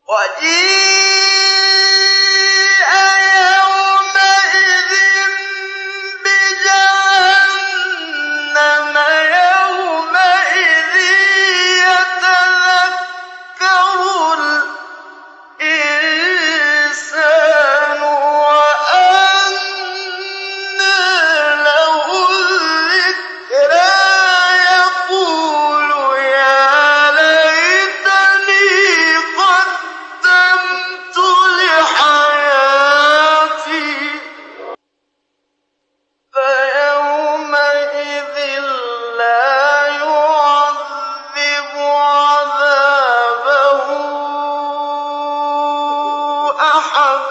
وَجِيءَ يَوْمَئِذٍ بِجَهَنَّمَ يَوْمَئِذٍ يَتَذَكَّرُ الْإِنسَانُ وَأَنَّىٰ لَهُ الذِّكْرَىٰ يَقُولُ يَا لَيْتَنِي قَدَّمْتُ لِحَيَاتِي فَيَوْمَئِذٍ لَّا يُعَذِّبُ عَذَابَهُ أَحَدٌ